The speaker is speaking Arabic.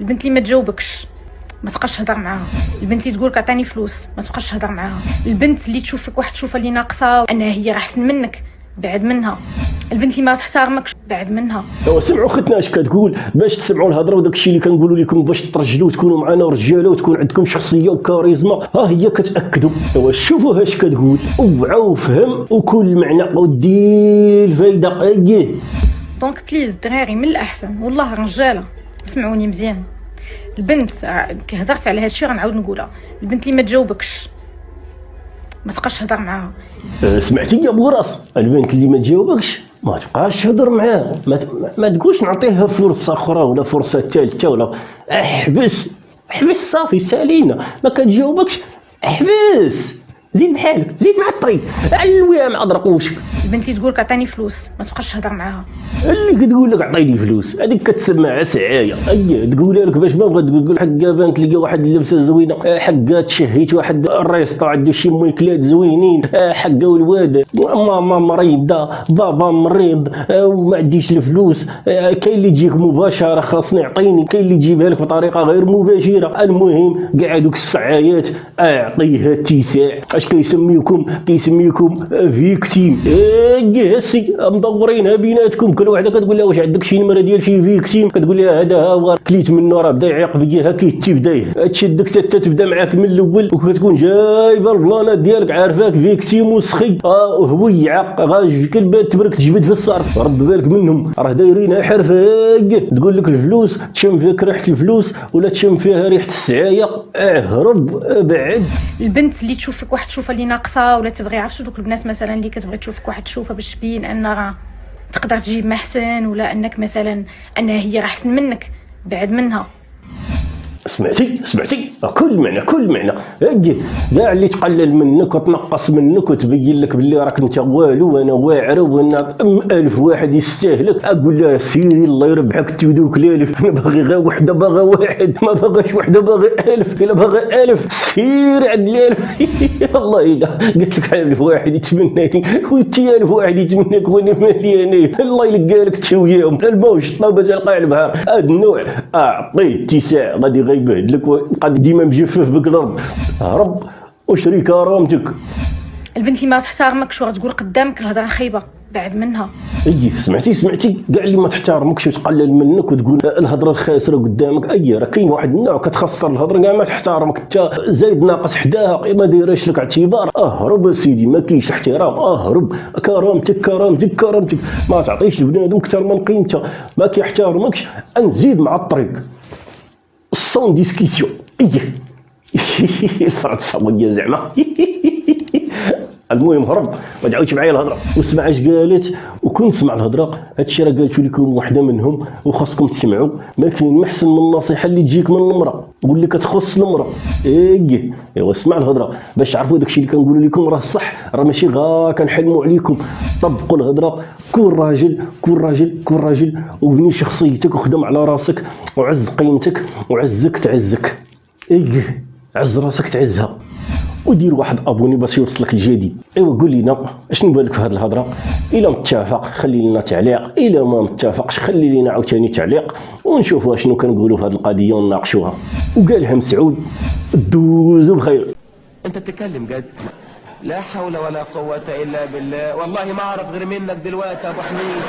البنت اللي ما تجاوبكش ما تبقاش تهضر معاها. البنت اللي تقولك عطاني فلوس ما تبقاش تهضر معاها. البنت اللي تشوف فيك واحد الشوفه اللي ناقصه انها هي راه احسن منك، بعد منها. البنت اللي ما تحترمكش بعد منها. سمعوا ختنا اش كتقول باش تسمعوا الهضره وداك الشيء اللي كنقولوا لكم باش ترجلوا وتكونوا معنا رجاله وتكون عندكم شخصيه وكاريزما. ها هي كتاكدوا. شوفوا اش كتقول، وعى وفهم وكل معنى ودي الفايده. اييه دونك بليز دراري من الاحسن والله رجاله اسمعوني مزيان. البنت هضرت على هادشي غنعاود نقولها، البنت اللي ما تجاوبكش ما تبقاش تهضر معاها. سمعتي يا بوراس؟ البنت اللي ما تجاوبكش ما تبقاش تهضر معاها. ما تقولش نعطيها فرصه اخرى ولا فرصه ثالثه ولا احبس صافي سالينا. ما كتجاوبكش احبس، زيد بحالك، زيد مع الطريق. المهم اضرق وشك. البنت اللي تقولك عطاني فلوس ما تبقاش تهضر معاها. اللي كتقول لك عطيني فلوس هذيك كتسمعها سعايه. تقولها لك باش ما بغات تقول حقا بان تلقى واحد اللبسه زوينه، حقا تشهيت واحد الريسطا عنده شي ماكلات زوينين، حقا والواد ماما مريضه بابا مريض وما عنديش الفلوس. كاين اللي تجيك مباشره خاصني يعطيني، كاين اللي يجيبها لك بطريقه غير مباشره. المهم كاع دوك السعايات اعطيها اتساع. اش كيسميوكم فيكتيم. هسي مدورينها بيناتكم، كل وحده كتقول لها واش عندك شي نمره ديال شي فيكتيم، كتقول لها هذا ها كليت منه راه بدا يعيق بيا هكا بدا تشدك حتى تبدا معاك من الاول، وكتكون جايبه البلانات ديالك عارفاك فيكتيم وسخي. هو يعق غاج كلبه تبرك تجبد في الصرف. رد بالك منهم راه دايرينها حرفه. تقول لك الفلوس تشم فيك ريحه الفلوس ولا تشم فيها ريحه السعايه. اهرب ابعد. البنت اللي تشوف فيك واحد الشوفه اللي ناقصه ولا تبغي، عرفتوا دوك البنات مثلا اللي كتبغي تشوف فيك واحد الشوفه باش تبين ان راه تقدر تجيب محسن، ولا انك مثلا انها هي راه احسن منك بعد منها. سمعتي كل معنى. كاع اللي تقلل منك وتنقص منك وتبين لك باللي راك انت والو وانا واعر وانا 1000 واحد يستاهلك، اقول له سيري الله يربحك تودوك الالف. انا باغي غير وحده، باغا واحد، ما باغاش وحده، باغي 1000. الا باغي 1000 سيري عند الالف. الله الا قلت لك 1000 واحد يتمناني وانت 1000 واحد يتمناك وانا مالي انا. الله يلقى لك تسويهم الموج طلبه تلقى البحر. هذا النوع اعطيه اتساع غادي غيبهد لك وقاد ديما مجفف بك الارض. هرب وشري كرامتك. البنت اللي ما تحترمكش وغتقول قدامك الهضره خايبه بعد منها. سمعتي كاع اللي ما تحترمكش وتقلل منك وتقول الهضره الخاسره قدامك. راه كاين واحد النوع كتخسر الهضره كاع ما تحترمك انت زايد ناقص حداها ما دايرش لك اعتبار. اهرب سيدي، ما كاينش احترام. اهرب كرامتك. ما تعطيش لبنادم اكثر من قيمته. ما كيحترمكش نزيد مع الطريق الصون ديسكيسيون. الفرنساويه زعما. المهم هرب ما تعاودش معايا الهضره واسمع اش قالت وكون تسمع الهضره. هادشي راه قالت لكم وحده منهم وخاصكم تسمعوا. ما كاين محسن من النصيحه اللي تجيك من المراه واللي كتخص المراه. ايوا اسمع الهضره باش تعرفوا داكشي اللي كنقول لكم راه صح، راه ماشي غا كنحلموا عليكم. طبقوا الهضره. كون راجل وبني شخصيتك وخدم على راسك وعز قيمتك وعزك تعزك. عز راسك تعزها ودير واحد ابوني باش يوصلك الجديد. قول لينا اشنو بالك في هذه الهضره. الا متفق خلي لنا تعليق، الا ما متفقش خلي لنا عاوتاني تعليق ونشوفوا شنو كنقولوا في هذه القضيه ونناقشوها. وقالها مسعود دوزوا بخير. انت تتكلم جد؟ لا حول ولا قوه الا بالله. والله ما اعرف غير منك دلوقتي يا ابو حميد.